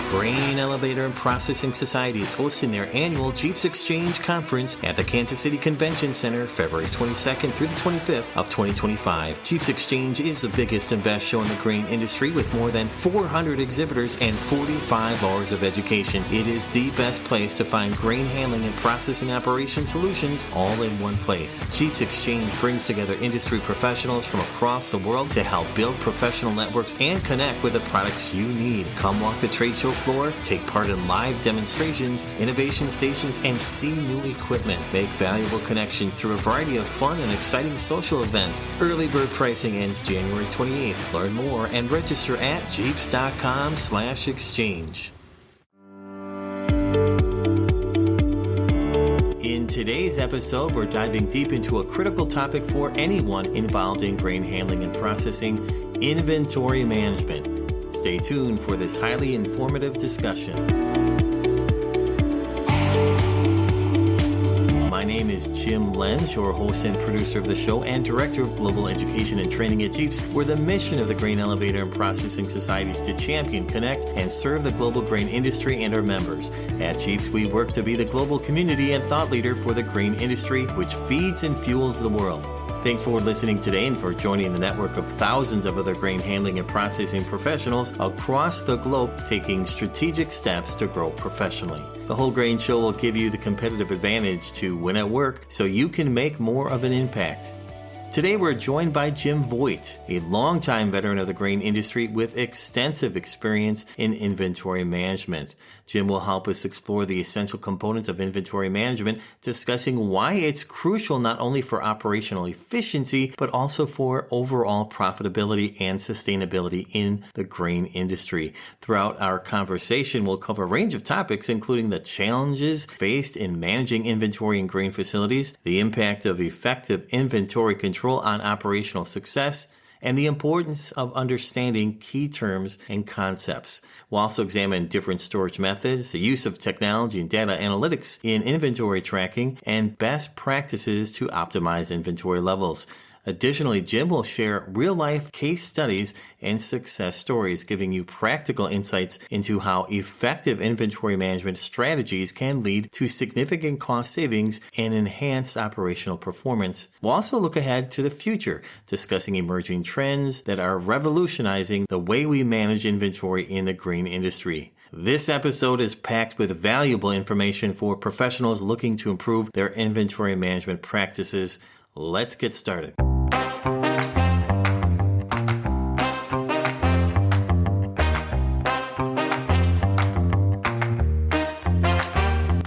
Grain Elevator and Processing Society is hosting their annual JEAPS Exchange Conference at the Kansas City Convention Center, February 22nd through the 25th of 2025. JEAPS Exchange is the biggest and best show in the grain industry with more than 400 exhibitors and 45 hours of education. It is the best place to find grain handling and processing operation solutions all in one place. JEAPS Exchange brings together industry professionals from across the world to help build professional networks and connect with the products you need. Come walk the trade show floor, take part in live demonstrations, innovation stations, and see new equipment. Make valuable connections through a variety of fun and exciting social events. Early bird pricing ends January 28th. Learn more and register at jeeps.com/exchange. In today's episode, we're diving deep into a critical topic for anyone involved in grain handling and processing: inventory management. Stay tuned for this highly informative discussion. My name is Jim Lenz, your host and producer of the show and Director of Global Education and Training at JEAPS, where the mission of the Grain Elevator and Processing Society is to champion, connect, and serve the global grain industry and our members. At JEAPS, we work to be the global community and thought leader for the grain industry, which feeds and fuels the world. Thanks for listening today and for joining the network of thousands of other grain handling and processing professionals across the globe taking strategic steps to grow professionally. The Whole Grain Show will give you the competitive advantage to win at work so you can make more of an impact. Today we're joined by Jim Voigt, a longtime veteran of the grain industry with extensive experience in inventory management. Jim will help us explore the essential components of inventory management, discussing why it's crucial not only for operational efficiency, but also for overall profitability and sustainability in the grain industry. Throughout our conversation, we'll cover a range of topics, including the challenges faced in managing inventory in grain facilities, the impact of effective inventory control on operational success, and the importance of understanding key terms and concepts. We'll also examine different storage methods, the use of technology and data analytics in inventory tracking, and best practices to optimize inventory levels. Additionally, Jim will share real-life case studies and success stories, giving you practical insights into how effective inventory management strategies can lead to significant cost savings and enhanced operational performance. We'll also look ahead to the future, discussing emerging trends that are revolutionizing the way we manage inventory in the grain industry. This episode is packed with valuable information for professionals looking to improve their inventory management practices. Let's get started.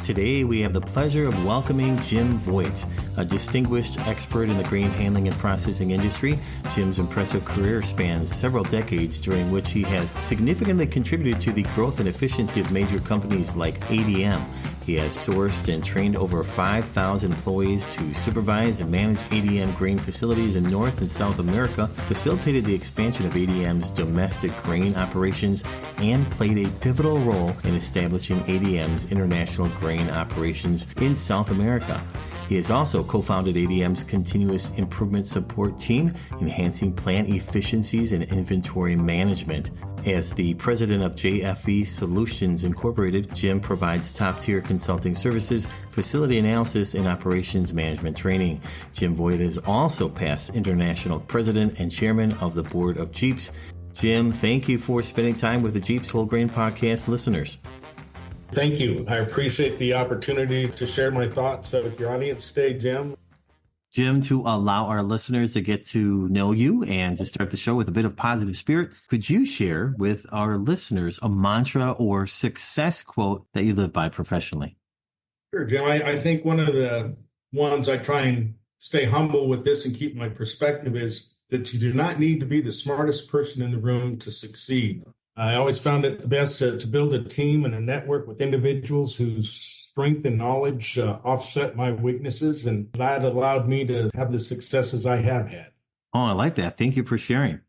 Today, we have the pleasure of welcoming Jim Voigt, a distinguished expert in the grain handling and processing industry. Jim's impressive career spans several decades, during which he has significantly contributed to the growth and efficiency of major companies like ADM. He has sourced and trained over 5,000 employees to supervise and manage ADM grain facilities in North and South America, facilitated the expansion of ADM's domestic grain operations, and played a pivotal role in establishing ADM's international grain operations in South America. He has also co-founded ADM's Continuous Improvement Support Team, enhancing plant efficiencies and inventory management. As the president of JFV Solutions Inc, Jim provides top-tier consulting services, facility analysis, and operations management training. Jim Voigt is also past international president and chairman of the board of JEAPS. Jim, thank you for spending time with the JEAPS Whole Grain Podcast listeners. Thank you. I appreciate the opportunity to share my thoughts with your audience today, Jim. Jim, to allow our listeners to get to know you and to start the show with a bit of positive spirit, could you share with our listeners a mantra or success quote that you live by professionally? Sure, Jim. I think one of the ones I try and stay humble with this and keep my perspective is that you do not need to be the smartest person in the room to succeed. I always found it best to build a team and a network with individuals whose strength and knowledge offset my weaknesses, and that allowed me to have the successes I have had. Oh, I like that. Thank you for sharing.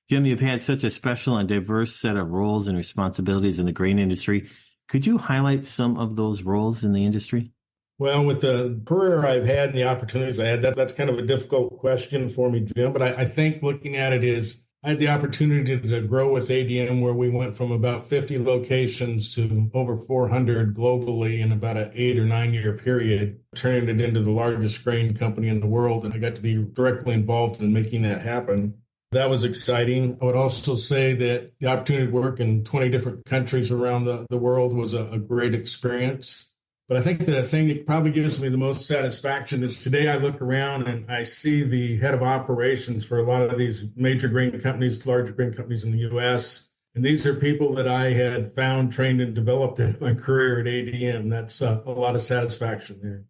Jim, you've had such a special and diverse set of roles and responsibilities in the grain industry. Could you highlight some of those roles in the industry? Well, with the career I've had and the opportunities I had, that's kind of a difficult question for me, Jim. But I think looking at it is, I had the opportunity to grow with ADM, where we went from about 50 locations to over 400 globally in about an 8 or 9 year period, turning it into the largest grain company in the world. And I got to be directly involved in making that happen. That was exciting. I would also say that the opportunity to work in 20 different countries around the world was a great experience. But I think the thing that probably gives me the most satisfaction is today I look around and I see the head of operations for a lot of these major grain companies, larger grain companies in the U.S. And these are people that I had found, trained, and developed in my career at ADM. That's a lot of satisfaction there.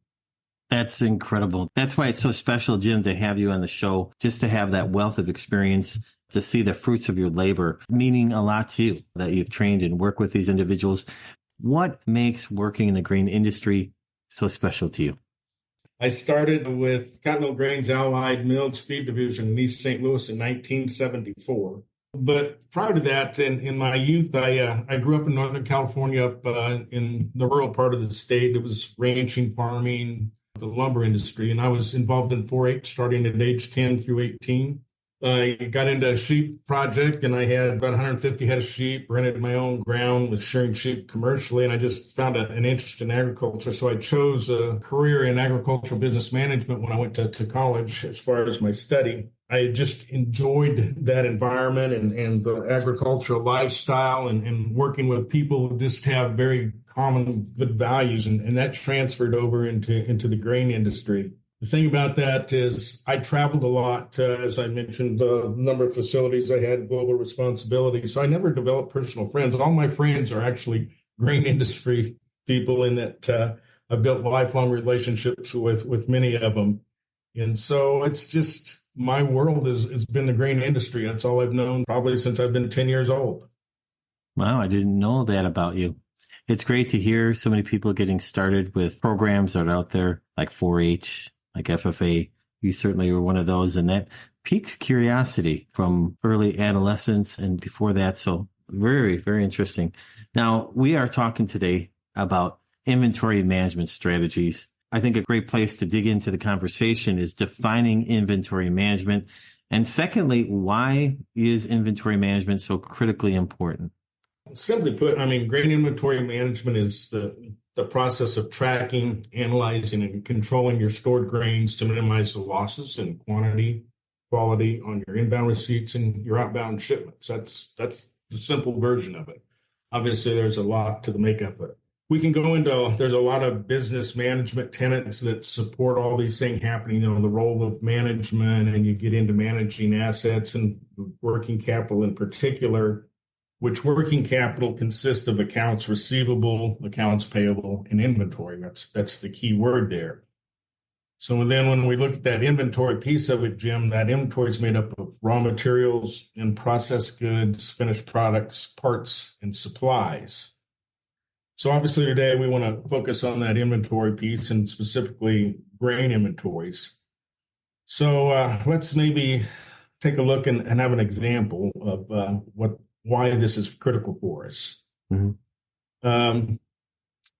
That's incredible. That's why it's so special, Jim, to have you on the show, just to have that wealth of experience, to see the fruits of your labor, meaning a lot to you, that you've trained and worked with these individuals. What makes working in the grain industry so special to you? I started with Continental Grains Allied Mills Feed Division in East St. Louis in 1974. But prior to that, in my youth, I grew up in Northern California, up in the rural part of the state. It was ranching, farming, the lumber industry, and I was involved in 4-H starting at age 10 through 18. I got into a sheep project, and I had about 150 head of sheep, rented my own ground, was shearing sheep commercially, and I just found an interest in agriculture. So I chose a career in agricultural business management when I went to college as far as my study. I just enjoyed that environment and the agricultural lifestyle and working with people who just have very common good values, and that transferred over into the grain industry. The thing about that is I traveled a lot, as I mentioned, the number of facilities I had, global responsibility. So I never developed personal friends. All my friends are actually grain industry people, in that I've built lifelong relationships with many of them. And so it's just, my world has been the grain industry. That's all I've known probably since I've been 10 years old. Wow, I didn't know that about you. It's great to hear so many people getting started with programs that are out there like 4-H, like FFA. You certainly were one of those, and that piques curiosity from early adolescence and before that. So very, very interesting. Now, we are talking today about inventory management strategies. I think a great place to dig into the conversation is defining inventory management. And secondly, why is inventory management so critically important? Simply put, grain inventory management is the process of tracking, analyzing, and controlling your stored grains to minimize the losses in quantity, quality on your inbound receipts and your outbound shipments. That's the simple version of it. Obviously, there's a lot to the makeup of it. We can go into, there's a lot of business management tenets that support all these things happening, the role of management, and you get into managing assets and working capital in particular, which working capital consists of accounts receivable, accounts payable, and inventory. That's the key word there. So then when we look at that inventory piece of it, Jim, that inventory is made up of raw materials and processed goods, finished products, parts, and supplies. So obviously today we want to focus on that inventory piece and specifically grain inventories. So let's maybe take a look and have an example of why this is critical for us. Mm-hmm.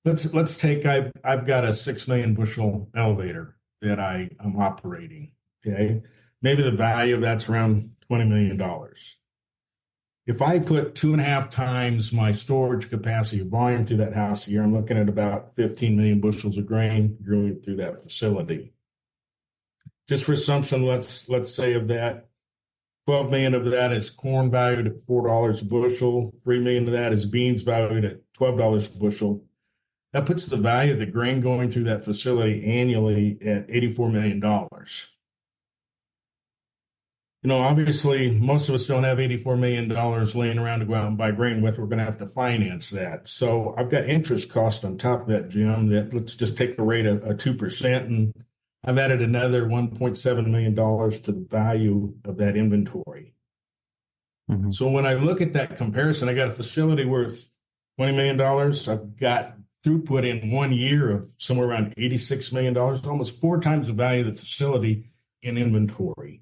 Let's take, I've got a 6 million bushel elevator that I'm operating. Okay, maybe the value of that's around $20 million. If I put 2.5 times my storage capacity of volume through that house a year, I'm looking at about 15 million bushels of grain going through that facility. Just for assumption, let's say of that, 12 million of that is corn valued at $4 a bushel. 3 million of that is beans valued at $12 a bushel. That puts the value of the grain going through that facility annually at $84 million. Obviously, most of us don't have $84 million laying around to go out and buy grain with. We're going to have to finance that. So I've got interest cost on top of that, Jim, that let's just take the rate of 2%. And I've added another $1.7 million to the value of that inventory. Mm-hmm. So when I look at that comparison, I got a facility worth $20 million. I've got throughput in 1 year of somewhere around $86 million, almost 4 times the value of the facility in inventory.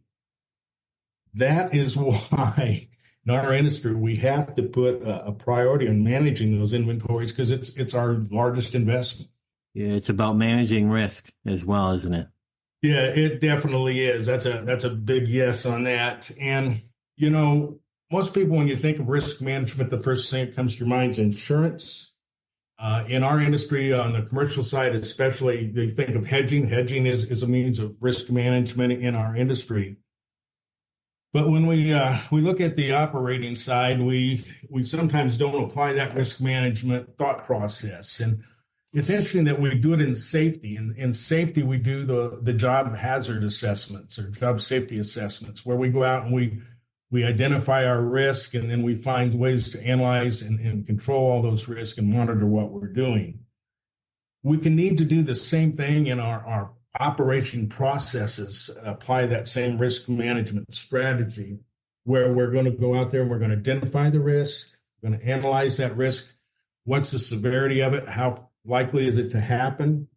That is why in our industry, we have to put a priority on managing those inventories because it's our largest investment. Yeah, it's about managing risk as well, isn't it? Yeah, it definitely is. That's a big yes on that. And Most people, when you think of risk management, the first thing that comes to your mind is insurance. In our industry, on the commercial side especially, they think of hedging. Hedging is a means of risk management in our industry. But when we look at the operating side, we sometimes don't apply that risk management thought process. And it's interesting that we do it in safety. In safety, we do the job hazard assessments or job safety assessments, where we go out and we identify our risk, and then we find ways to analyze and control all those risks and monitor what we're doing. We can need to do the same thing in our operation processes, apply that same risk management strategy, where we're going to go out there and we're going to identify the risk, we're going to analyze that risk. What's the severity of it? How likely is it to happen?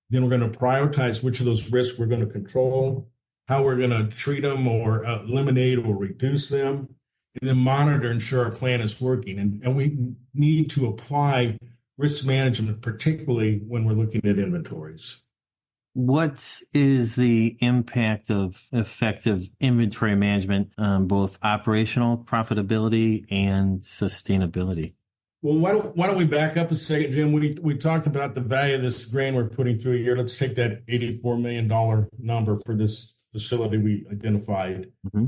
Then we're going to prioritize which of those risks we're going to control, how we're going to treat them or eliminate or reduce them, and then monitor and ensure our plan is working. And we need to apply risk management, particularly when we're looking at inventories. What is the impact of effective inventory management on both operational profitability and sustainability? Well, why don't we back up a second, Jim? We talked about the value of this grain we're putting through a year. Let's take that $84 million number for this facility we identified. Mm-hmm.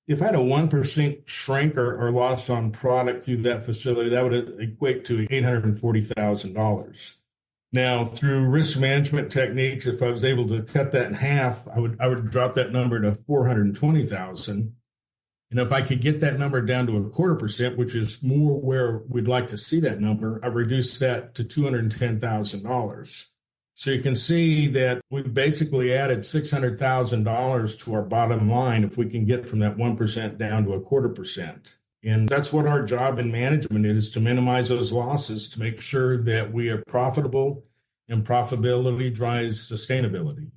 If I had a 1% shrink or loss on product through that facility, that would equate to $840,000. Now, through risk management techniques, if I was able to cut that in half, I would drop that number to $420,000. And if I could get that number down to 0.25%, which is more where we'd like to see that number, I reduced that to $210,000. So you can see that we've basically added $600,000 to our bottom line if we can get from that 1% down to 0.25%. And that's what our job in management is, to minimize those losses, to make sure that we are profitable, and profitability drives sustainability.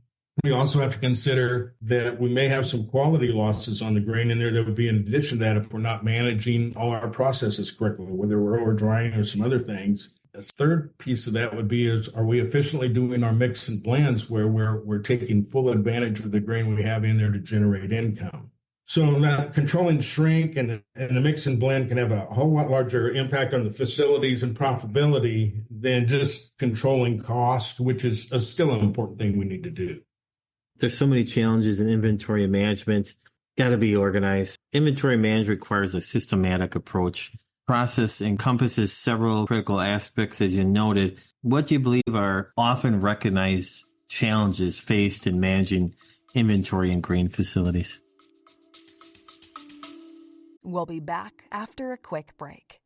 We also have to consider that we may have some quality losses on the grain in there that would be in addition to that if we're not managing all our processes correctly, whether we're over drying or some other things. A third piece of that would be are we efficiently doing our mix and blends where we're taking full advantage of the grain we have in there to generate income? So that controlling shrink and the mix and blend can have a whole lot larger impact on the facilities and profitability than just controlling cost, which is still an important thing we need to do. There's so many challenges in inventory management. Got to be organized. Inventory management requires a systematic approach. Process encompasses several critical aspects, as you noted. What do you believe are often recognized challenges faced in managing inventory in grain facilities? We'll be back after a quick break.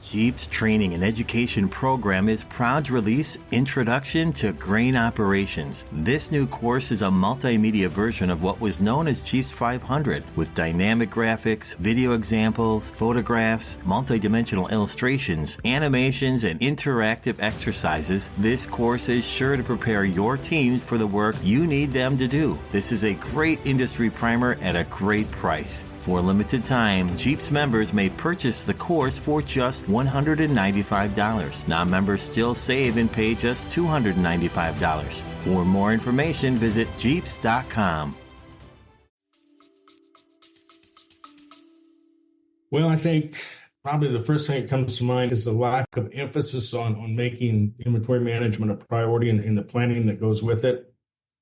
GEAPS Training and Education Program is proud to release Introduction to Grain Operations. This new course is a multimedia version of what was known as GEAPS 500, with dynamic graphics, video examples, photographs, multidimensional illustrations, animations, and interactive exercises. This course is sure to prepare your teams for the work you need them to do. This is a great industry primer at a great price. For a limited time, GEAPS members may purchase the course for just $195. Non-members still save and pay just $295. For more information, visit jeeps.com. Well, I think probably the first thing that comes to mind is the lack of emphasis on making inventory management a priority and the planning that goes with it.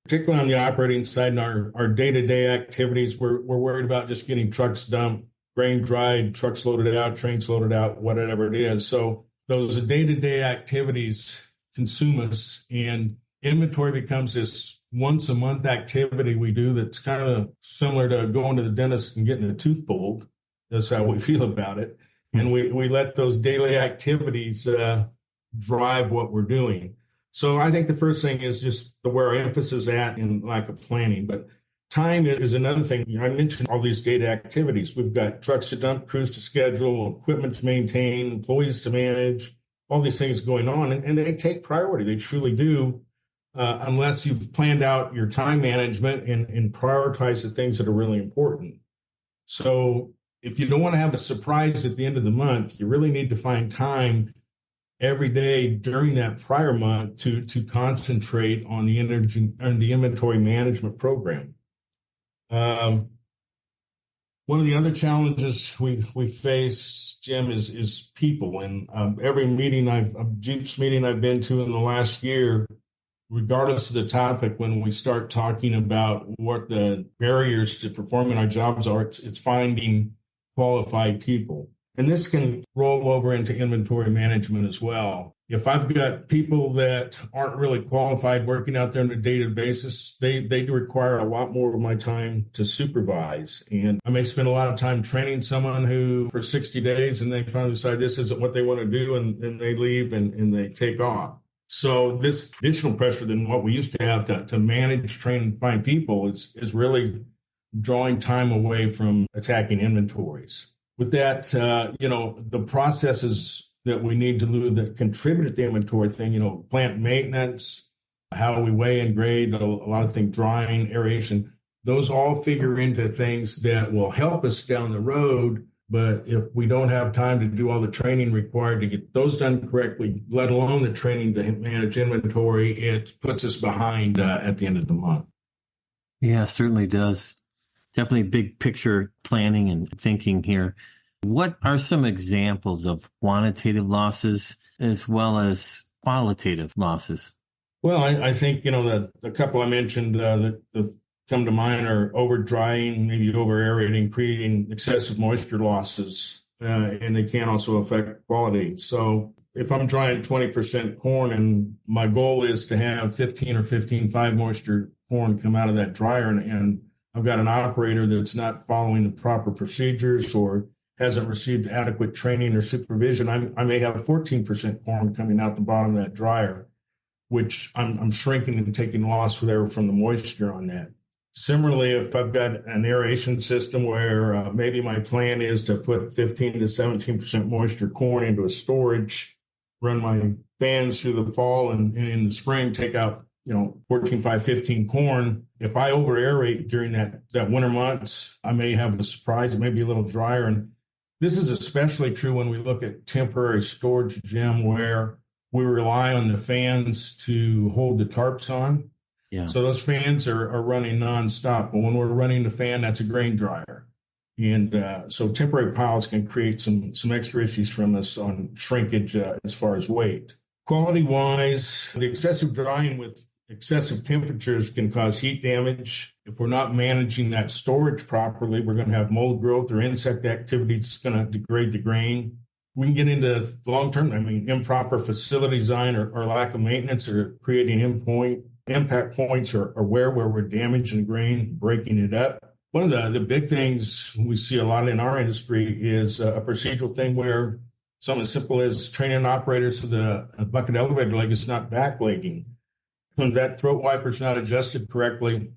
Particularly on the operating side and our day-to-day activities, we're worried about just getting trucks dumped, grain dried, trucks loaded out, trains loaded out, whatever it is. So those day-to-day activities consume us, and inventory becomes this once-a-month activity we do that's kind of similar to going to the dentist and getting a tooth pulled. That's how we feel about it. And we let those daily activities drive what we're doing. So I think the first thing is just where our emphasis is at and lack of planning. But time is another thing. I mentioned all these data activities. We've got trucks to dump, crews to schedule, equipment to maintain, employees to manage, all these things going on. And they take priority. They truly do, unless you've planned out your time management and prioritize the things that are really important. So if you don't want to have a surprise at the end of the month, you really need to find time every day during that prior month to concentrate on the inventory management program. One of the other challenges we face, Jim, is people. And every GEAPS meeting I've been to in the last year, regardless of the topic, when we start talking about what the barriers to performing our jobs are, it's finding qualified people. And this can roll over into inventory management as well. If I've got people that aren't really qualified working out there on a daily basis, they require a lot more of my time to supervise. And I may spend a lot of time training someone who for 60 days and they finally decide this isn't what they want to do, and they leave and they take off. So this additional pressure than what we used to have to manage, train, and find people is really drawing time away from attacking inventories. With that, the processes that we need to do that contribute to the inventory thing, plant maintenance, how we weigh and grade, a lot of things, drying, aeration, those all figure into things that will help us down the road. But if we don't have time to do all the training required to get those done correctly, let alone the training to manage inventory, it puts us behind at the end of the month. Yeah, certainly does. Definitely big picture planning and thinking here. What are some examples of quantitative losses as well as qualitative losses? Well, I think, the couple I mentioned that come to mind are over drying, maybe over aerating, creating excessive moisture losses, and they can also affect quality. So if I'm drying 20% corn and my goal is to have 15 or 15.5 moisture corn come out of that dryer, and I've got an operator that's not following the proper procedures or hasn't received adequate training or supervision, I may have 14% corn coming out the bottom of that dryer, which I'm shrinking and taking loss whatever from the moisture on that. Similarly, if I've got an aeration system where maybe my plan is to put 15 to 17% moisture corn into a storage, run my fans through the fall, and in the spring take out 14, 5, 15 corn. If I over aerate during that winter months, I may have a surprise, it may be a little drier. And this is especially true when we look at temporary storage, Jim, where we rely on the fans to hold the tarps on. Yeah. So those fans are running nonstop. But when we're running the fan, that's a grain dryer. And so temporary piles can create some extra issues from us on shrinkage as far as weight. Quality-wise, the excessive drying with excessive temperatures can cause heat damage. If we're not managing that storage properly, we're going to have mold growth or insect activity that's going to degrade the grain. We can get into long-term, improper facility design or lack of maintenance or creating impact points or where we're damaging grain, breaking it up. One of the big things we see a lot in our industry is a procedural thing where something as simple as training operators so the bucket elevator leg is not backlegging. When that throat wiper is not adjusted correctly,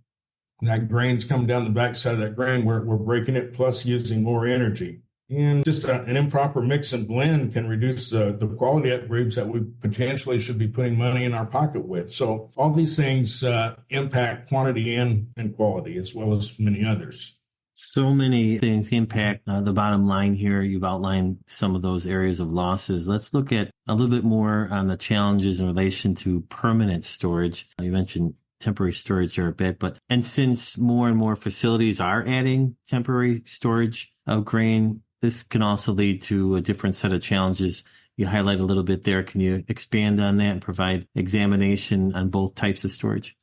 that grain's coming down the backside of that grain, we're breaking it plus using more energy. And just an improper mix and blend can reduce the quality upgrades that we potentially should be putting money in our pocket with. So all these things impact quantity and quality as well as many others. So many things impact the bottom line here. You've outlined some of those areas of losses. Let's look at a little bit more on the challenges in relation to permanent storage. You mentioned temporary storage there a bit, and since more and more facilities are adding temporary storage of grain, this can also lead to a different set of challenges. You highlight a little bit there. Can you expand on that and provide examination on both types of storage?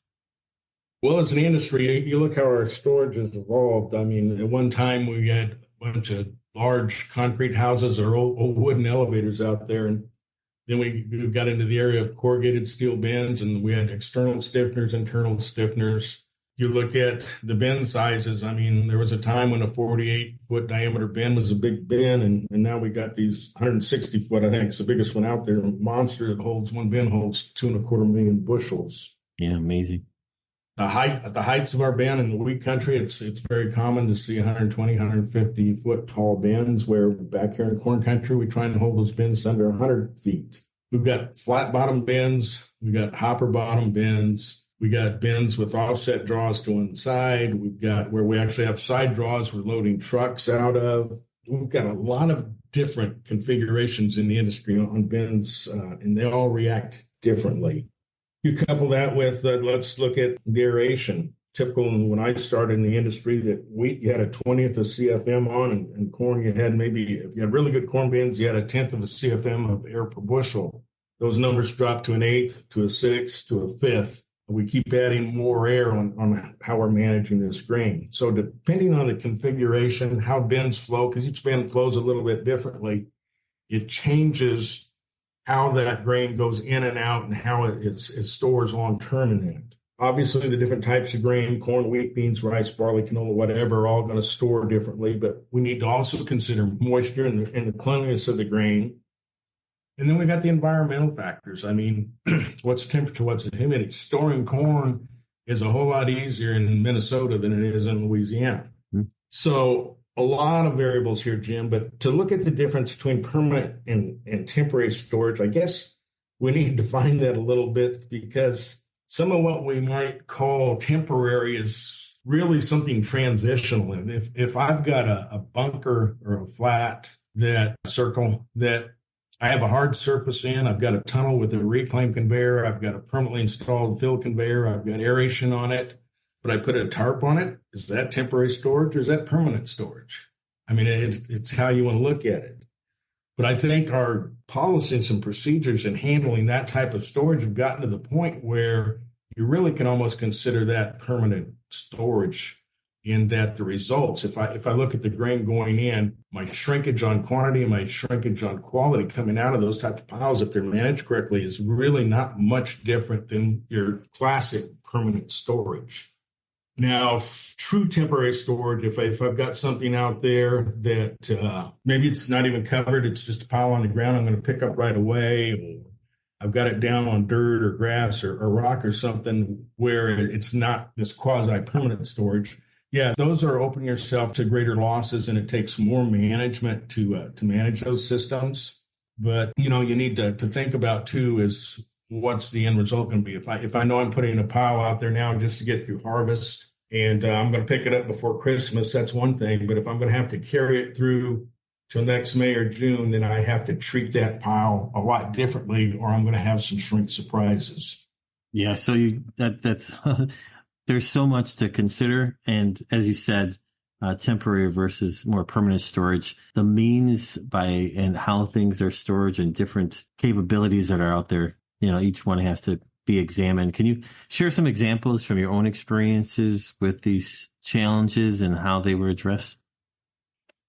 Well, as an industry, you look how our storage has evolved. At one time we had a bunch of large concrete houses or old wooden elevators out there. And then we got into the area of corrugated steel bins, and we had external stiffeners, internal stiffeners. You look at the bin sizes. There was a time when a 48-foot diameter bin was a big bin, and now we got these 160-foot, I think it's the biggest one out there, monster that one bin holds 2.25 million bushels. Yeah, amazing. At the heights of our bin in the wheat country, it's very common to see 120, 150-foot tall bins, where back here in corn country, we try and hold those bins under 100 feet. We've got flat bottom bins. We've got hopper bottom bins. We got bins with offset draws to one side. We've got where we actually have side draws we're loading trucks out of. We've got a lot of different configurations in the industry on bins, and they all react differently. You couple that with, let's look at aeration. typical when I started in the industry that wheat, you had a 20th of CFM on, and corn, you had maybe, if you had really good corn bins, you had a 10th of a CFM of air per bushel. Those numbers dropped to an 1/8, to a 1/6, to a 1/5. We keep adding more air on how we're managing this grain. So depending on the configuration, how bins flow, because each bin flows a little bit differently, it changes how that grain goes in and out and how it stores long-term in that. Obviously, the different types of grain, corn, wheat, beans, rice, barley, canola, whatever, are all going to store differently. But we need to also consider moisture and the cleanliness of the grain. And then we got the environmental factors. I mean, what's the temperature? What's the humidity? Storing corn is a whole lot easier in Minnesota than it is in Louisiana. Mm-hmm. So a lot of variables here, Jim. But to look at the difference between permanent and temporary storage, I guess we need to define that a little bit, because some of what we might call temporary is really something transitional. And if I've got a bunker or a flat circle that I have a hard surface in, I've got a tunnel with a reclaim conveyor, I've got a permanently installed fill conveyor, I've got aeration on it, but I put a tarp on it, is that temporary storage or is that permanent storage? I mean, it's how you want to look at it. But I think our policies and procedures in handling that type of storage have gotten to the point where you really can almost consider that permanent storage, in that the results, if I look at the grain going in, my shrinkage on quantity and my shrinkage on quality coming out of those type of piles, if they're managed correctly, is really not much different than your classic permanent storage. Now, true temporary storage, if I've got something out there that maybe it's not even covered, it's just a pile on the ground I'm going to pick up right away, or I've got it down on dirt or grass or rock or something where it's not this quasi-permanent storage. Yeah, those are opening yourself to greater losses, and it takes more management to manage those systems. But, you need to think about, too, is what's the end result going to be? If I know I'm putting a pile out there now just to get through harvest, and I'm going to pick it up before Christmas, that's one thing. But if I'm going to have to carry it through till next May or June, then I have to treat that pile a lot differently, or I'm going to have some shrink surprises. Yeah, so that's there's so much to consider. And as you said, temporary versus more permanent storage, the means by and how things are stored and different capabilities that are out there, each one has to be examined. Can you share some examples from your own experiences with these challenges and how they were addressed?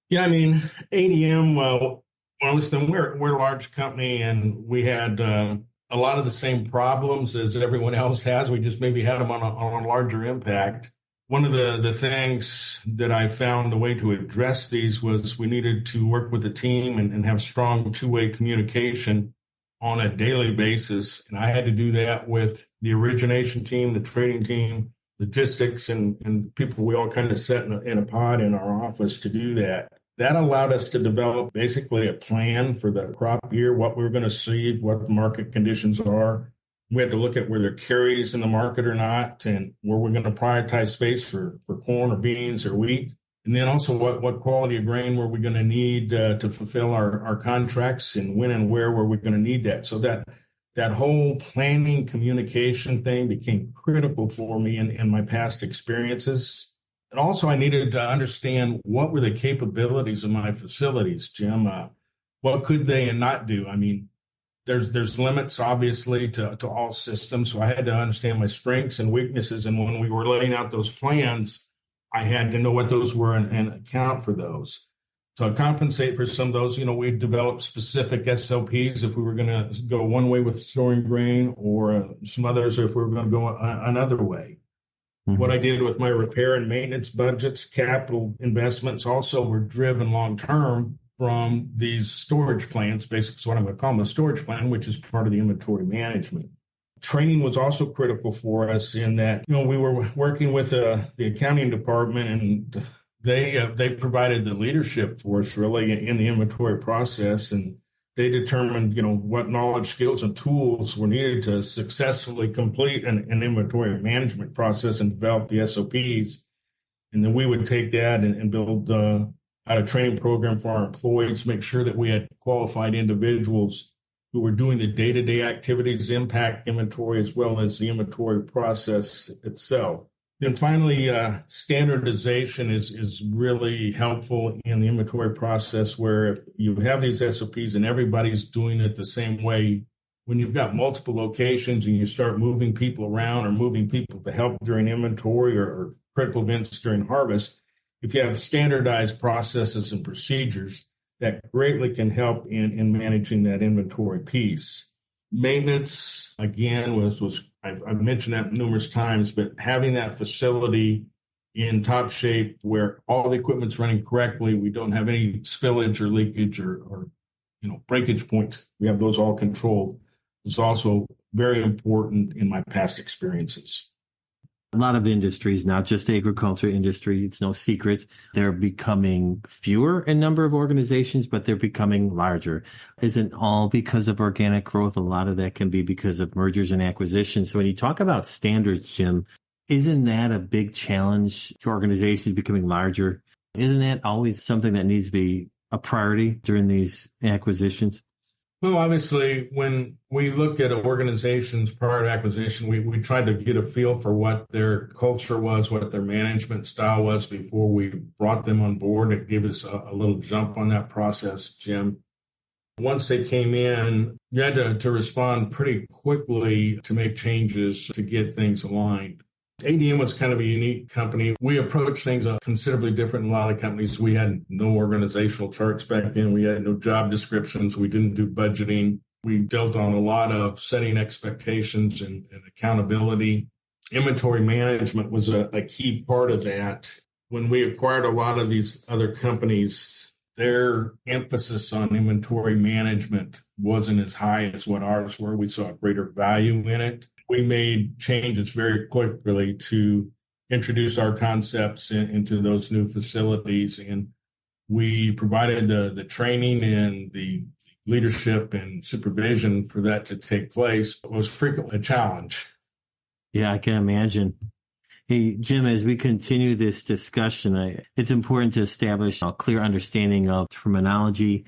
Yeah, I mean, ADM, well, listen, we're a large company, and we had a lot of the same problems as everyone else has. We just maybe had them on a larger impact. One of the things that I found the way to address these was we needed to work with the team and have strong two-way communication on a daily basis. And I had to do that with the origination team, the trading team, logistics, and people we all kind of set in a pod in our office to do that. That allowed us to develop basically a plan for the crop year, what we were going to see, what the market conditions are. We had to look at where there are carries in the market or not, and where we're going to prioritize space for corn or beans or wheat. And then also what quality of grain were we going to need to fulfill our contracts, and when and where were we going to need that. So that whole planning communication thing became critical for me in my past experiences. And also I needed to understand what were the capabilities of my facilities, Jim. What could they and not do? I mean, there's limits, obviously, to all systems. So I had to understand my strengths and weaknesses. And when we were laying out those plans, I had to know what those were and account for those. To compensate for some of those, we developed specific SOPs if we were going to go one way with storing grain, or some others if we were going to go another way. Mm-hmm. What I did with my repair and maintenance budgets, capital investments also were driven long-term from these storage plans. Basically, what I'm going to call them a storage plan, which is part of the inventory management. Training was also critical for us in that, we were working with the accounting department, and they provided the leadership for us really in the inventory process, and they determined, what knowledge, skills, and tools were needed to successfully complete an inventory management process and develop the SOPs. And then we would take that and build out a training program for our employees, make sure that we had qualified individuals who were doing the day-to-day activities, impact inventory, as well as the inventory process itself. And finally, standardization is really helpful in the inventory process, where if you have these SOPs and everybody's doing it the same way, when you've got multiple locations and you start moving people around or moving people to help during inventory or critical events during harvest, if you have standardized processes and procedures, that greatly can help in managing that inventory piece. Maintenance, again, I've mentioned that numerous times, but having that facility in top shape where all the equipment's running correctly, we don't have any spillage or leakage or breakage points. We have those all controlled. It's also very important in my past experiences. A lot of industries, not just the agriculture industry, it's no secret, they're becoming fewer in number of organizations, but they're becoming larger. Isn't all because of organic growth? A lot of that can be because of mergers and acquisitions. So when you talk about standards, Jim, isn't that a big challenge to organizations becoming larger? Isn't that always something that needs to be a priority during these acquisitions? Well, obviously, when we look at organizations prior to acquisition, we tried to get a feel for what their culture was, what their management style was before we brought them on board. It gave us a little jump on that process, Jim. Once they came in, you had to respond pretty quickly to make changes to get things aligned. ADM was kind of a unique company. We approached things considerably different than a lot of companies. We had no organizational charts back then. We had no job descriptions. We didn't do budgeting. We dealt on a lot of setting expectations and accountability. Inventory management was a key part of that. When we acquired a lot of these other companies, their emphasis on inventory management wasn't as high as what ours were. We saw greater value in it. We made changes very quickly to introduce our concepts into those new facilities, and we provided the training and the leadership and supervision for that to take place. It was frequently a challenge. Yeah, I can imagine. Hey, Jim, as we continue this discussion, it's important to establish a clear understanding of terminology.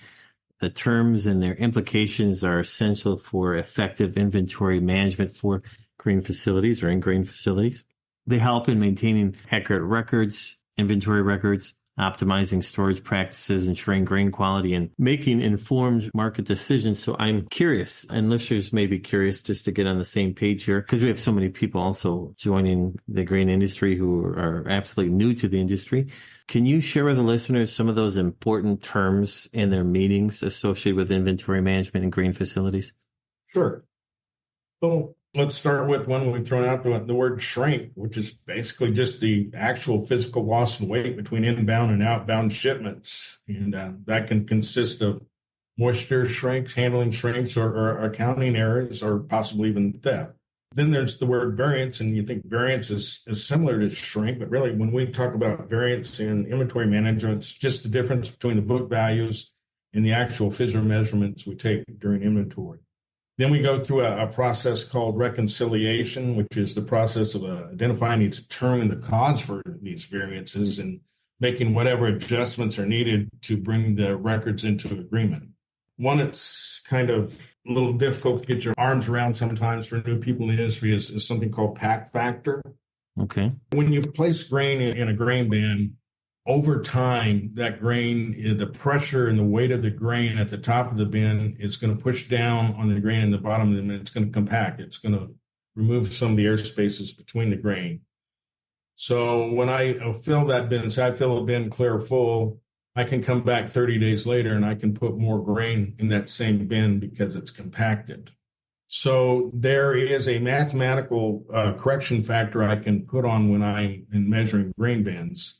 The terms and their implications are essential for effective inventory management for grain facilities or in grain facilities. They help in maintaining accurate records, inventory records, optimizing storage practices, ensuring grain quality, and making informed market decisions. So I'm curious, and listeners may be curious just to get on the same page here, because we have so many people also joining the grain industry who are absolutely new to the industry. Can you share with the listeners some of those important terms and their meanings associated with inventory management in grain facilities? Sure. Well, let's start with one we've thrown out, the word shrink, which is basically just the actual physical loss in weight between inbound and outbound shipments. And that can consist of moisture shrinks, handling shrinks, or accounting errors, or possibly even theft. Then there's the word variance, and you think variance is similar to shrink, but really when we talk about variance in inventory management, it's just the difference between the book values and the actual physical measurements we take during inventory. Then we go through a process called reconciliation, which is the process of identifying and determining the cause for these variances and making whatever adjustments are needed to bring the records into agreement. One that's kind of a little difficult to get your arms around sometimes for new people in the industry is something called pack factor. Okay. When you place grain in a grain bin, over time, that grain, the pressure and the weight of the grain at the top of the bin is going to push down on the grain in the bottom of the bin. It's going to compact. It's going to remove some of the air spaces between the grain. So when I fill that bin, say I fill a bin clear full, I can come back 30 days later and I can put more grain in that same bin because it's compacted. So there is a mathematical correction factor I can put on when I'm measuring grain bins.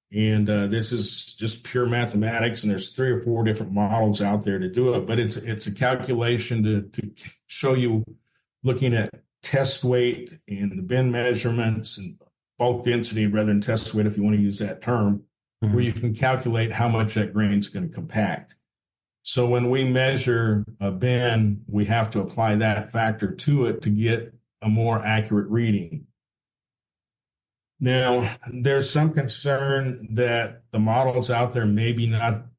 And this is just pure mathematics, and there's 3 or 4 different models out there to do it. But it's a calculation to show you, looking at test weight and the bin measurements and bulk density rather than test weight, if you want to use that term, where you can calculate how much that grain is going to compact. So when we measure a bin, we have to apply that factor to it to get a more accurate reading. Now, there's some concern that the models out there maybe not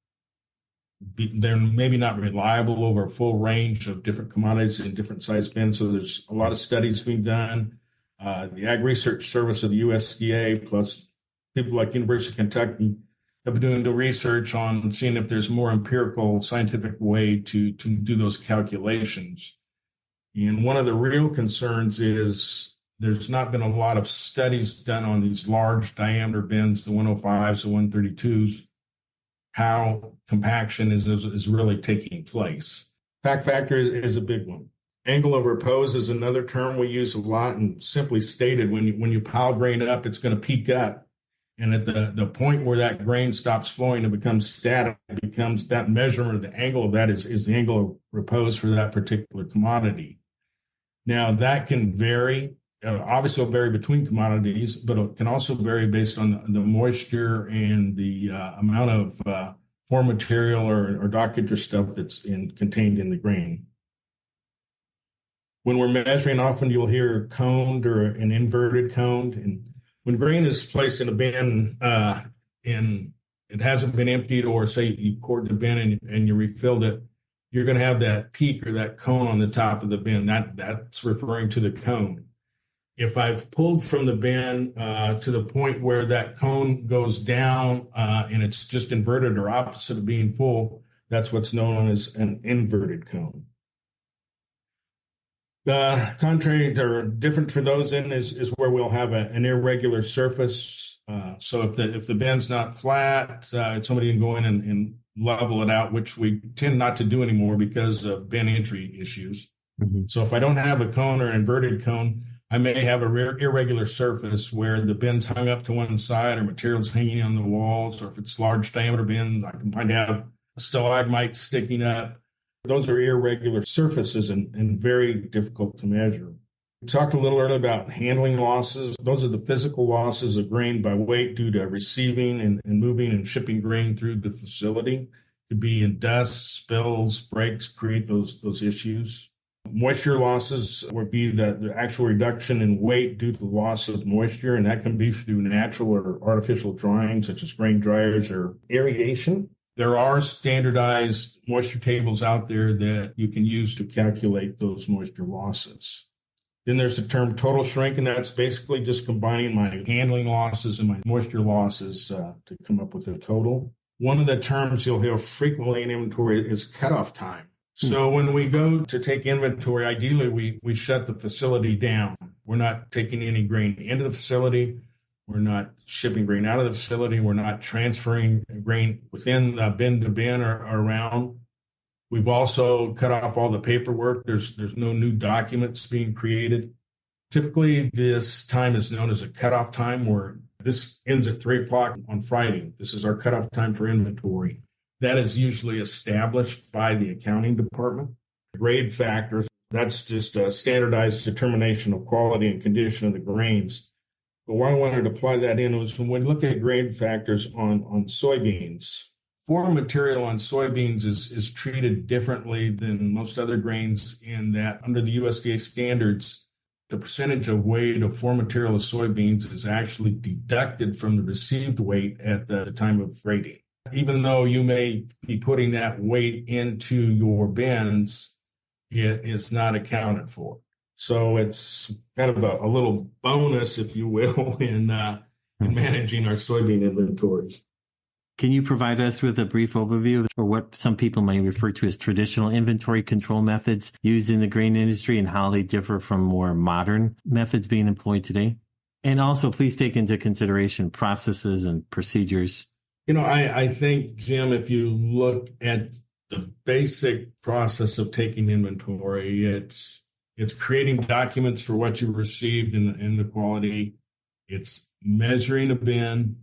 reliable over a full range of different commodities and different size bins. So there's a lot of studies being done. The Ag Research Service of the USDA, plus people like University of Kentucky, have been doing the research on seeing if there's more empirical, scientific way to do those calculations. And one of the real concerns is there's not been a lot of studies done on these large diameter bins, the 105s, the 132s, how compaction is really taking place. Pack factor is a big one. Angle of repose is another term we use a lot, and simply stated, when you pile grain up, it's going to peak up. And at the point where that grain stops flowing and becomes static, it becomes that measurement of the angle of that is the angle of repose for that particular commodity. Now, that can vary. Obviously, it'll vary between commodities, but it can also vary based on the moisture and the amount of foreign material or dockage or stuff that's contained in the grain. When we're measuring, often you'll hear coned or an inverted coned. And when grain is placed in a bin and it hasn't been emptied, or say you poured the bin and you refilled it, you're going to have that peak or that cone on the top of the bin. That's referring to the cone. If I've pulled from the bin to the point where that cone goes down and it's just inverted or opposite of being full, that's what's known as an inverted cone. Contrary or different for those is where we'll have an irregular surface. So if the bin's not flat, somebody can go in and level it out, which we tend not to do anymore because of bin entry issues. Mm-hmm. So if I don't have a cone or an inverted cone, I may have a irregular surface where the bin's hung up to one side or material's hanging on the walls, or if it's large diameter bin, I might have stalagmites sticking up. Those are irregular surfaces and very difficult to measure. We talked a little earlier about handling losses. Those are the physical losses of grain by weight due to receiving and moving and shipping grain through the facility. It could be in dust, spills, breaks, create those issues. Moisture losses would be the actual reduction in weight due to the loss of moisture, and that can be through natural or artificial drying, such as grain dryers or aeration. There are standardized moisture tables out there that you can use to calculate those moisture losses. Then there's the term total shrink, and that's basically just combining my handling losses and my moisture losses to come up with a total. One of the terms you'll hear frequently in inventory is cutoff time. So when we go to take inventory, ideally we shut the facility down. We're not taking any grain into the facility. We're not shipping grain out of the facility. We're not transferring grain within the bin to bin or around. We've also cut off all the paperwork. There's no new documents being created. Typically, this time is known as a cutoff time, where this ends at 3 o'clock on Friday. This is our cutoff time for inventory. That is usually established by the accounting department. Grade factors, that's just a standardized determination of quality and condition of the grains. But why I wanted to apply that in was when we look at grade factors on soybeans. Foreign material on soybeans is treated differently than most other grains in that under the USDA standards, the percentage of weight of foreign material of soybeans is actually deducted from the received weight at the time of grading. Even though you may be putting that weight into your bins, it is not accounted for. So it's kind of a little bonus, if you will, in managing our soybean inventories. Can you provide us with a brief overview of what some people may refer to as traditional inventory control methods used in the grain industry and how they differ from more modern methods being employed today? And also, please take into consideration processes and procedures. I think, Jim, if you look at the basic process of taking inventory, it's creating documents for what you received in the quality. It's measuring a bin.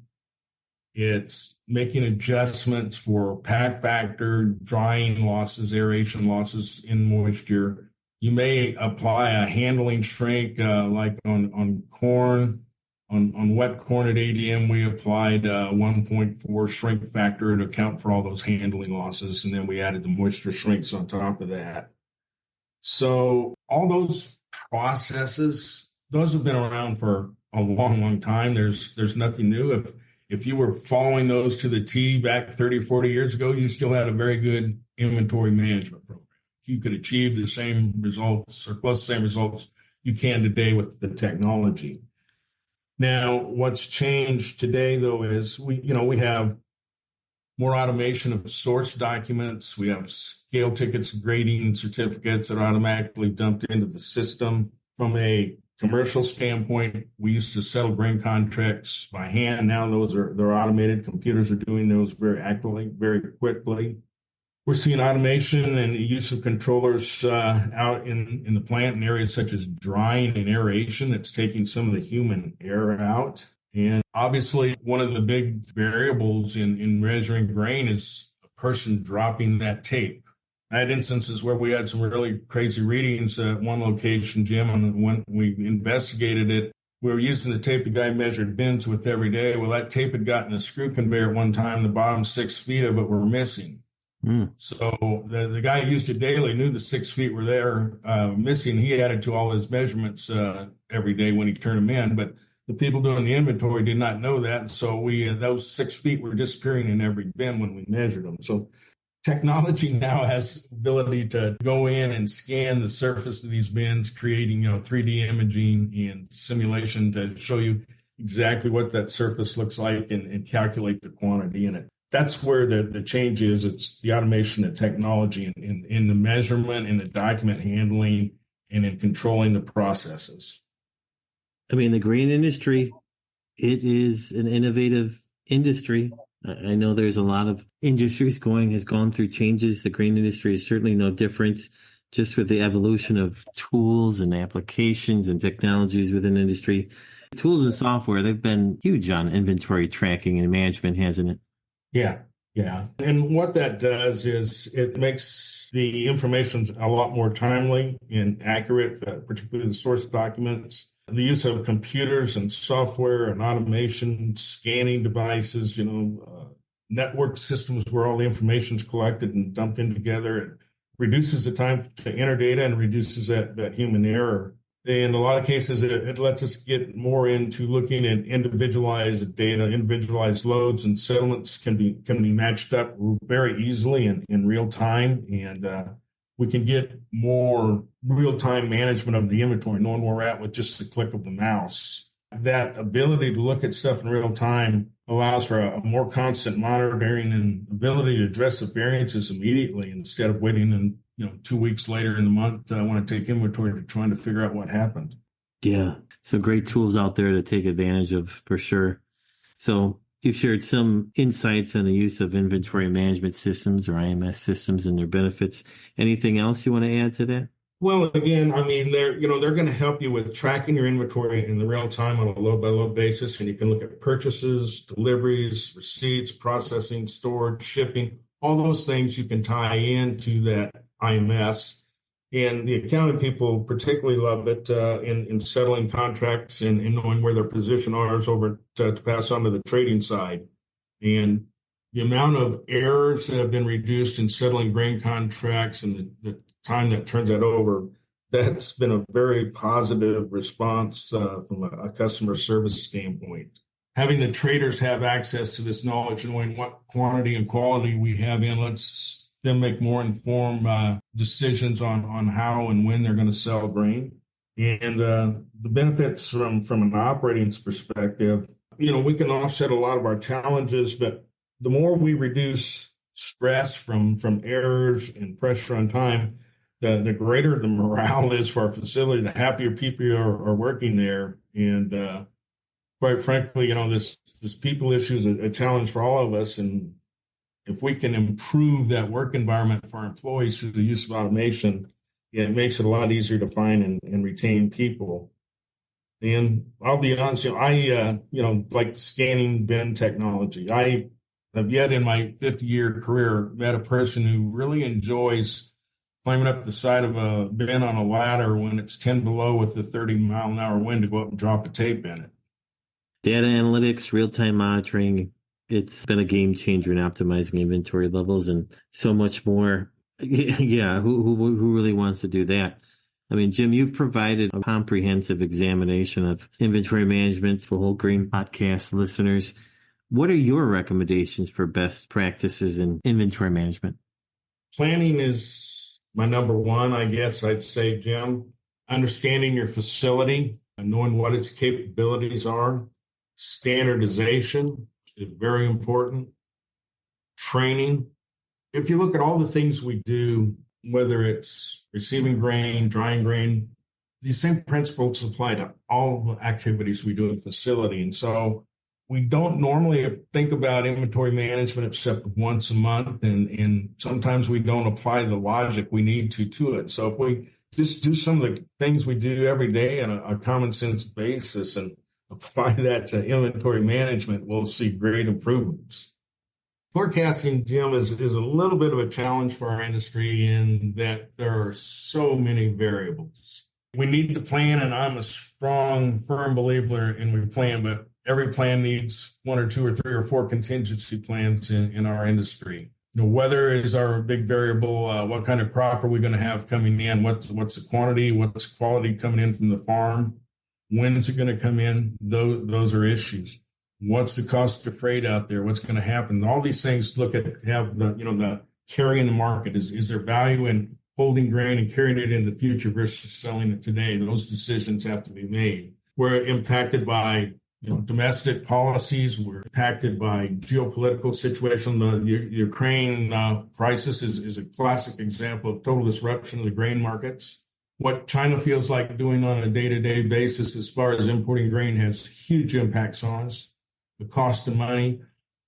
It's making adjustments for pack factor, drying losses, aeration losses in moisture. You may apply a handling shrink, like on corn. On wet corn at ADM, we applied 1.4 shrink factor to account for all those handling losses, and then we added the moisture shrinks on top of that. So all those processes, those have been around for a long, long time. There's nothing new. If you were following those to the T back 30 or 40 years ago, you still had a very good inventory management program. You could achieve the same results or close to the same results you can today with the technology. Now, what's changed today, though, is we have more automation of source documents. We have scale tickets, grading certificates that are automatically dumped into the system. From a commercial standpoint, we used to settle grain contracts by hand. Now they're automated. Computers are doing those very accurately, very quickly. We're seeing automation and the use of controllers out in the plant in areas such as drying and aeration that's taking some of the human error out. And obviously, one of the big variables in measuring grain is a person dropping that tape. I had instances where we had some really crazy readings at one location, Jim, and when we investigated it, we were using the tape the guy measured bins with every day. Well, that tape had gotten a screw conveyor at one time. The bottom 6 feet of it were missing. So the guy who used it daily knew the 6 feet were there missing. He added to all his measurements every day when he turned them in. But the people doing the inventory did not know that. And so those 6 feet were disappearing in every bin when we measured them. So technology now has the ability to go in and scan the surface of these bins, creating 3D imaging and simulation to show you exactly what that surface looks like and calculate the quantity in it. That's where the change is. It's the automation and technology in the measurement, in the document handling, and in controlling the processes. I mean, the grain industry, it is an innovative industry. I know there's a lot of industries has gone through changes. The grain industry is certainly no different, just with the evolution of tools and applications and technologies within industry. Tools and software, they've been huge on inventory tracking and management, hasn't it? Yeah. And what that does is it makes the information a lot more timely and accurate, particularly the source documents. The use of computers and software and automation, scanning devices, network systems where all the information is collected and dumped in together. It reduces the time to enter data and reduces that human error. In a lot of cases, it lets us get more into looking at individualized data, individualized loads, and settlements can be matched up very easily in real time. And we can get more real-time management of the inventory, knowing where we're at with just the click of the mouse. That ability to look at stuff in real time allows for a more constant monitoring and ability to address the variances immediately instead of waiting and 2 weeks later in the month, I want to take inventory to trying to figure out what happened. Yeah. So great tools out there to take advantage of for sure. So you've shared some insights on the use of inventory management systems or IMS systems and their benefits. Anything else you want to add to that? Well, again, I mean, they're going to help you with tracking your inventory in the real time on a load by load basis. And you can look at purchases, deliveries, receipts, processing, storage, shipping, all those things you can tie into that IMS. And the accounting people particularly love it in settling contracts and knowing where their position is over to pass on to the trading side. And the amount of errors that have been reduced in settling grain contracts and the time that turns that over, that's been a very positive response from a customer service standpoint. Having the traders have access to this knowledge, knowing what quantity and quality we have in, lets them make more informed decisions on how and when they're going to sell grain. And the benefits from an operating perspective, we can offset a lot of our challenges, but the more we reduce stress from errors and pressure on time, the greater the morale is for our facility, the happier people are working there. And quite frankly, this people issue is a challenge for all of us. And if we can improve that work environment for our employees through the use of automation, it makes it a lot easier to find and retain people. And I'll be honest, I like scanning bin technology. I have yet in my 50-year career met a person who really enjoys climbing up the side of a bin on a ladder when it's 10 below with a 30-mile-an-hour wind to go up and drop a tape in it. Data analytics, real-time monitoring, it's been a game changer in optimizing inventory levels and so much more. Yeah, who really wants to do that? I mean, Jim, you've provided a comprehensive examination of inventory management for Whole Grain Podcast listeners. What are your recommendations for best practices in inventory management? Planning is my number one, I guess I'd say, Jim. understanding your facility and knowing what its capabilities are. Standardization is very important. Training. If you look at all the things we do, whether it's receiving grain, drying grain, these same principles apply to all the activities we do in the facility. And so we don't normally think about inventory management except once a month, and sometimes we don't apply the logic we need to it. So if we just do some of the things we do every day on a common sense basis and apply that to inventory management, we'll see great improvements. Forecasting, Jim, is a little bit of a challenge for our industry in that there are so many variables. We need to plan, and I'm a strong, firm believer in we plan, but every plan needs 1 or 2 or 3 or 4 contingency plans in our industry. Weather is our big variable. What kind of crop are we going to have coming in? What's the quantity? What's the quality coming in from the farm? When is it going to come in? Those are issues. What's the cost of freight out there? What's going to happen? All these things have the carry in the market. Is there value in holding grain and carrying it in the future versus selling it today? Those decisions have to be made. We're impacted by domestic policies. We're impacted by geopolitical situation. The Ukraine crisis is a classic example of total disruption of the grain markets. What China feels like doing on a day-to-day basis as far as importing grain has huge impacts on us. The cost of money,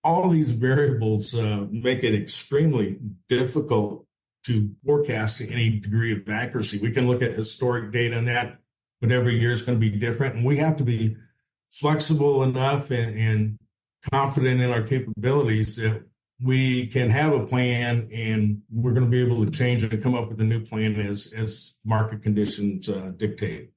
all these variables make it extremely difficult to forecast to any degree of accuracy. We can look at historic data and that, but every year is going to be different. And we have to be flexible enough and confident in our capabilities that we can have a plan and we're going to be able to change it and come up with a new plan as market conditions dictate.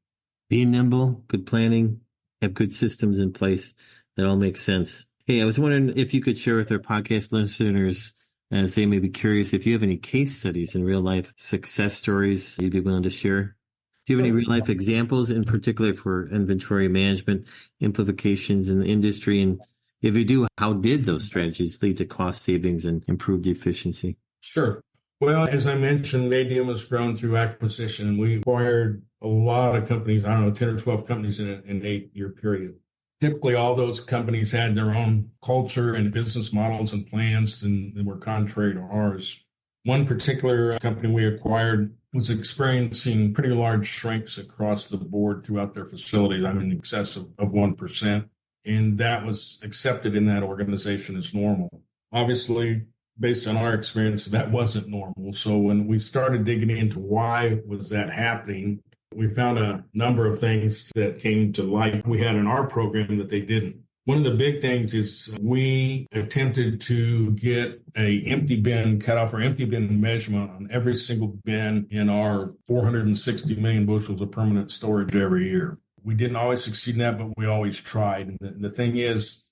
Being nimble, good planning, have good systems in place. That all makes sense. Hey, I was wondering if you could share with our podcast listeners, as they may be curious, if you have any case studies in real life success stories you'd be willing to share. Do you have any real life examples in particular for inventory management implications in the industry? And if you do, how did those strategies lead to cost savings and improved efficiency? Sure. Well, as I mentioned, ADM has grown through acquisition, and we acquired a lot of companies, 10 or 12 companies in an 8-year period. Typically, all those companies had their own culture and business models and plans, and they were contrary to ours. One particular company we acquired was experiencing pretty large shrinks across the board throughout their facilities, in excess of 1%. And that was accepted in that organization as normal. Obviously, based on our experience, that wasn't normal. So when we started digging into why was that happening, we found a number of things that came to light we had in our program that they didn't. One of the big things is we attempted to get a empty bin cutoff or empty bin measurement on every single bin in our 460 million bushels of permanent storage every year. We didn't always succeed in that, but we always tried. And the thing is,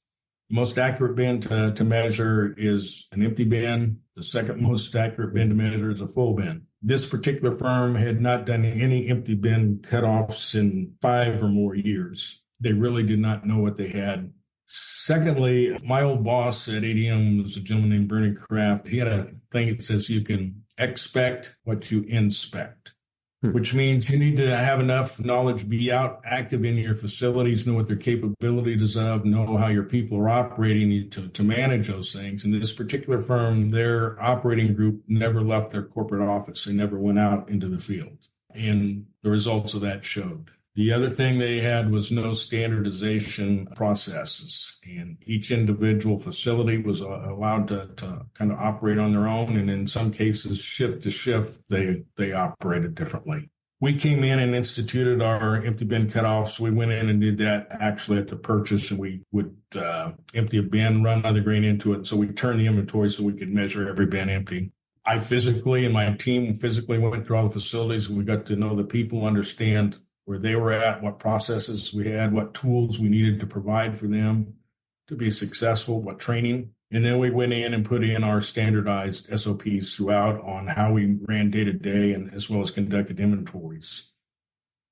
the most accurate bin to measure is an empty bin. The second most accurate bin to measure is a full bin. This particular firm had not done any empty bin cutoffs in 5 or more years. They really did not know what they had. Secondly, my old boss at ADM was a gentleman named Bernie Kraft. He had a thing that says you can expect what you inspect, which means you need to have enough knowledge, be out active in your facilities, know what their capabilities of, know how your people are operating to manage those things. In this particular firm, their operating group never left their corporate office. They never went out into the field. And the results of that showed. The other thing they had was no standardization processes, and each individual facility was allowed to kind of operate on their own. And in some cases, shift to shift, they operated differently. We came in and instituted our empty bin cutoffs. We went in and did that actually at the purchase, and we would empty a bin, run other grain into it. So we turned the inventory so we could measure every bin empty. I physically and my team physically went through all the facilities, and we got to know the people, understand where they were at, what processes we had, what tools we needed to provide for them to be successful, what training. And then we went in and put in our standardized SOPs throughout on how we ran day to day and as well as conducted inventories.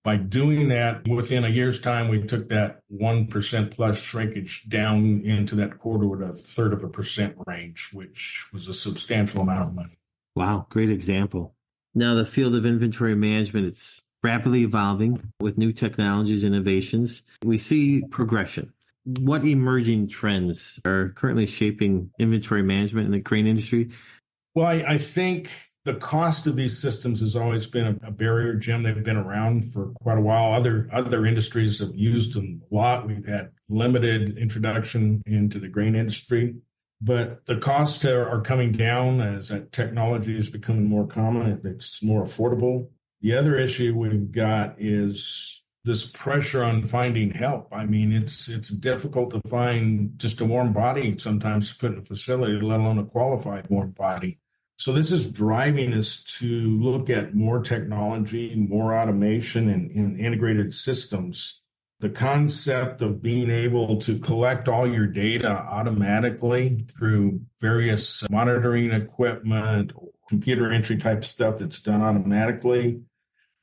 By doing that, within a year's time, we took that 1% plus shrinkage down into that 0.25% range, which was a substantial amount of money. Wow, great example. Now, the field of inventory management, it's rapidly evolving with new technologies, innovations. We see progression. What emerging trends are currently shaping inventory management in the grain industry? Well, I think the cost of these systems has always been a barrier, Jim. They've been around for quite a while. Other industries have used them a lot. We've had limited introduction into the grain industry, but the costs are coming down as that technology is becoming more common. It's more affordable. The other issue we've got is this pressure on finding help. I mean, it's difficult to find just a warm body sometimes to put in a facility, let alone a qualified warm body. So this is driving us to look at more technology, more automation, and integrated systems. The concept of being able to collect all your data automatically through various monitoring equipment, computer entry type stuff that's done automatically,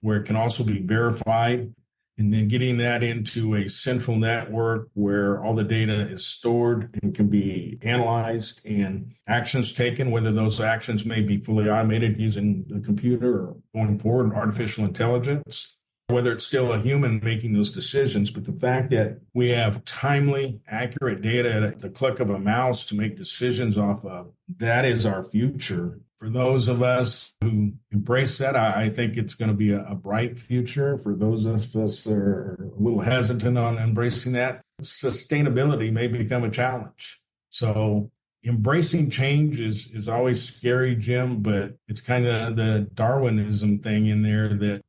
where it can also be verified, and then getting that into a central network where all the data is stored and can be analyzed and actions taken, whether those actions may be fully automated using the computer or going forward, artificial intelligence, whether it's still a human making those decisions. But the fact that we have timely, accurate data at the click of a mouse to make decisions off of, that is our future. For those of us who embrace that, I think it's going to be a bright future. For those of us that are a little hesitant on embracing that, sustainability may become a challenge. So embracing change is always scary, Jim, but it's kind of the Darwinism thing in there that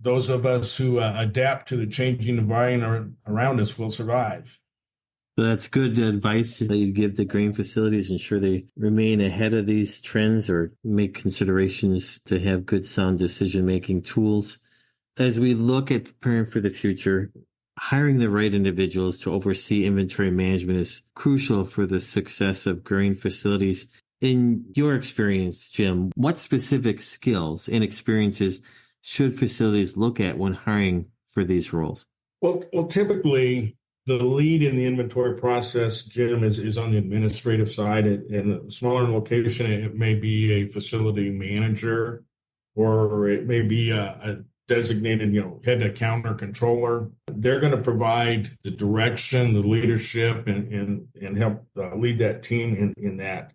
those of us who adapt to the changing environment around us will survive. So that's good advice that you give the grain facilities, ensure they remain ahead of these trends or make considerations to have good sound decision-making tools. As we look at preparing for the future, hiring the right individuals to oversee inventory management is crucial for the success of grain facilities. In your experience, Jim, what specific skills and experiences should facilities look at when hiring for these roles? Well, typically, the lead in the inventory process, Jim, is on the administrative side. In a smaller location, it may be a facility manager, or it may be a designated, head account or controller. They're going to provide the direction, the leadership, and help lead that team in that.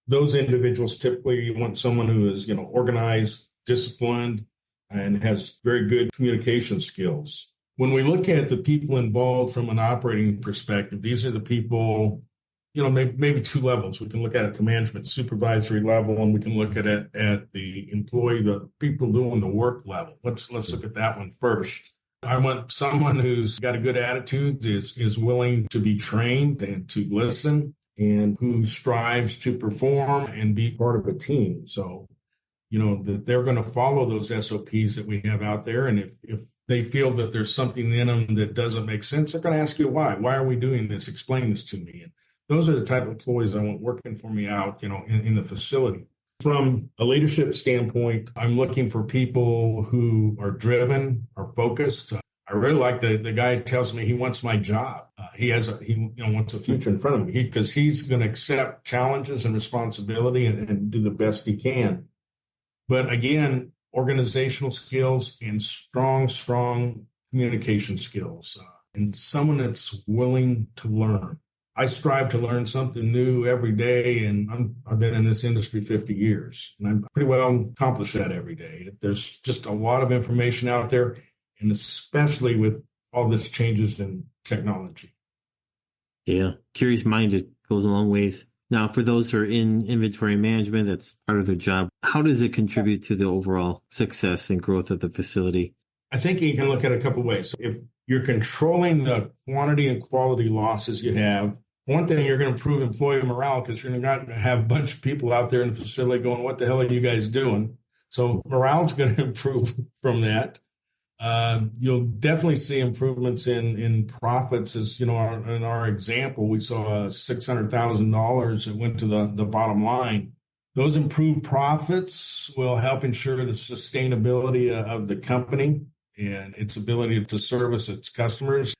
Those individuals typically want someone who is, organized, disciplined, and has very good communication skills. When we look at the people involved from an operating perspective, these are the people, maybe two levels. We can look at it at the management supervisory level, and we can look at it at the employee, the people doing the work level. Let's look at that one first. I want someone who's got a good attitude, is willing to be trained and to listen, and who strives to perform and be part of a team. So, that they're going to follow those SOPs that we have out there. And if they feel that there's something in them that doesn't make sense, they're going to ask you why. Why are we doing this? Explain this to me. And those are the type of employees I want working for me out, in the facility. From a leadership standpoint, I'm looking for people who are driven, are focused. I really like the guy who tells me he wants my job. He wants a future in front of me because he's going to accept challenges and responsibility and do the best he can. But again, organizational skills and strong communication skills, and someone that's willing to learn. I strive to learn something new every day, and I've been in this industry 50 years, and I'm pretty well accomplished that every day. There's just a lot of information out there, and especially with all this changes in technology. Yeah, curious-minded goes a long ways. Now, for those who are in inventory management, that's part of their job. How does it contribute to the overall success and growth of the facility? I think you can look at it a couple of ways. If you're controlling the quantity and quality losses you have, one thing, you're going to improve employee morale because you're not going to have a bunch of people out there in the facility going, what the hell are you guys doing? So morale is going to improve from that. You'll definitely see improvements in profits. As in our example, we saw $600,000 that went to the bottom line. Those improved profits will help ensure the sustainability of the company and its ability to service its customers.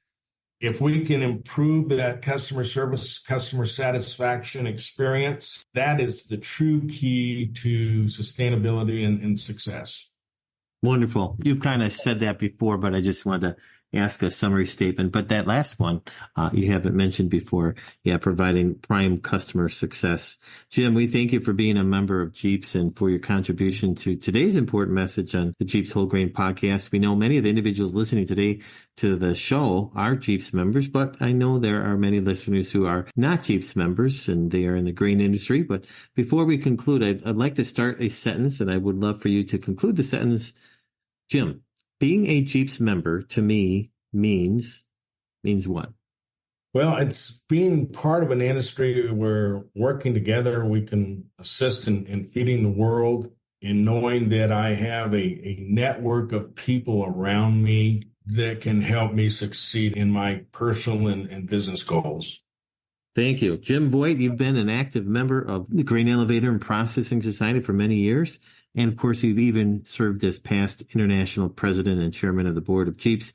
If we can improve that customer service, customer satisfaction experience, that is the true key to sustainability and success. Wonderful. You've kind of said that before, but I just wanted to ask a summary statement. But that last one, you haven't mentioned before. Yeah, providing prime customer success. Jim, we thank you for being a member of JEAPS and for your contribution to today's important message on the JEAPS Whole Grain Podcast. We know many of the individuals listening today to the show are JEAPS members, but I know there are many listeners who are not JEAPS members and they are in the grain industry. But before we conclude, I'd like to start a sentence, and I would love for you to conclude the sentence. Jim, being a JEAPS member to me means what? Well, it's being part of an industry where working together, we can assist in feeding the world, and knowing that I have a network of people around me that can help me succeed in my personal and business goals. Thank you. Jim Voigt, you've been an active member of the Grain Elevator and Processing Society for many years. And of course, you've even served as past international president and chairman of the board of JEAPS.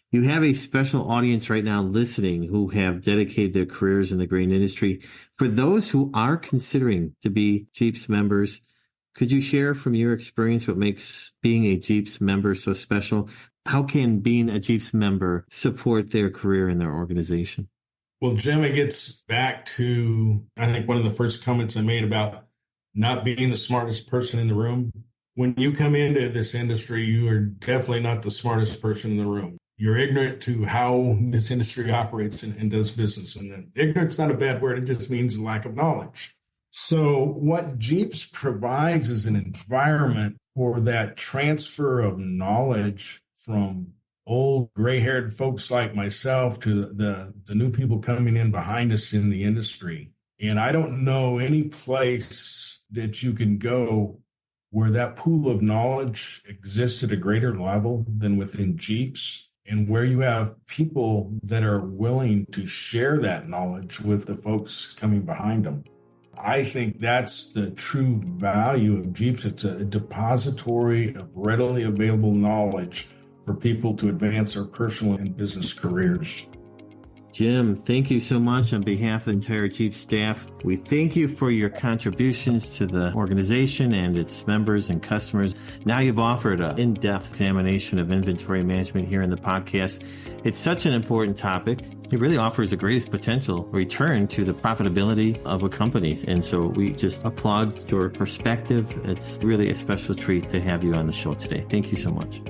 You have a special audience right now listening who have dedicated their careers in the grain industry. For those who are considering to be JEAPS members, could you share from your experience what makes being a JEAPS member so special? How can being a JEAPS member support their career in their organization? Well, Jim, it gets back to, I think, one of the first comments I made about not being the smartest person in the room. When you come into this industry, you are definitely not the smartest person in the room. You're ignorant to how this industry operates and does business. And ignorant's not a bad word. It just means lack of knowledge. So what JEAPS provides is an environment for that transfer of knowledge from old gray-haired folks like myself to the new people coming in behind us in the industry. And I don't know any place that you can go where that pool of knowledge exists at a greater level than within JEAPS, and where you have people that are willing to share that knowledge with the folks coming behind them. I think that's the true value of JEAPS. It's a depository of readily available knowledge for people to advance their personal and business careers. Jim, thank you so much on behalf of the entire JEAPS staff. We thank you for your contributions to the organization and its members and customers. Now you've offered an in-depth examination of inventory management here in the podcast. It's such an important topic. It really offers the greatest potential return to the profitability of a company. And so we just applaud your perspective. It's really a special treat to have you on the show today. Thank you so much.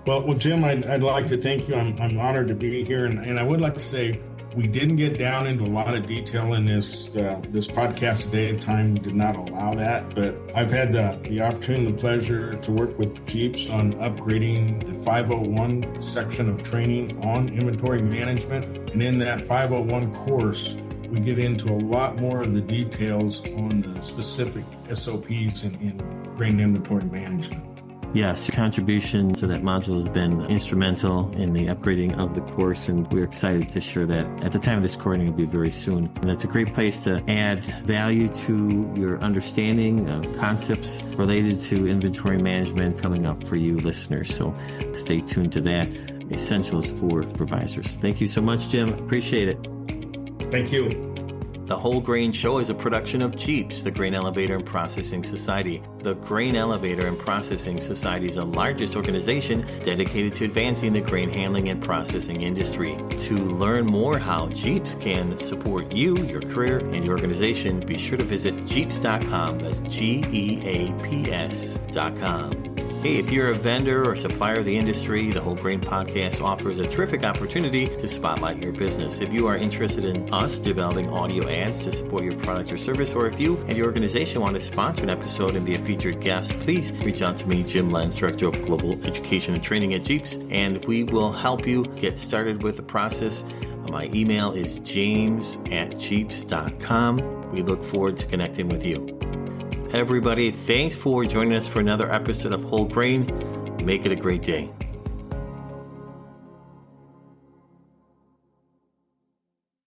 Well, Jim, I'd like to thank you. I'm honored to be here. And I would like to say, we didn't get down into a lot of detail in this podcast today. Time did not allow that, but I've had the opportunity and the pleasure to work with JEAPS on upgrading the 501 section of training on inventory management. And in that 501 course, we get into a lot more of the details on the specific SOPs in grain inventory management. Yes, your contribution to that module has been instrumental in the upgrading of the course, and we're excited to share that at the time of this recording. It'll be very soon. And it's a great place to add value to your understanding of concepts related to inventory management coming up for you listeners. So stay tuned to that. Essentials for supervisors. Thank you so much, Jim. Appreciate it. Thank you. The Whole Grain Show is a production of JEAPS, the Grain Elevator and Processing Society. The Grain Elevator and Processing Society is the largest organization dedicated to advancing the grain handling and processing industry. To learn more how JEAPS can support you, your career, and your organization, be sure to visit jeeps.com. That's GEAPS.com. Hey, if you're a vendor or supplier of the industry, the Whole Grain Podcast offers a terrific opportunity to spotlight your business. If you are interested in us developing audio ads to support your product or service, or if you and your organization want to sponsor an episode and be a featured guest, please reach out to me, Jim Lenz, Director of Global Education and Training at JEAPS, and we will help you get started with the process. My email is james@jeeps.com. We look forward to connecting with you. Everybody, thanks for joining us for another episode of Whole Grain. Make it a great day.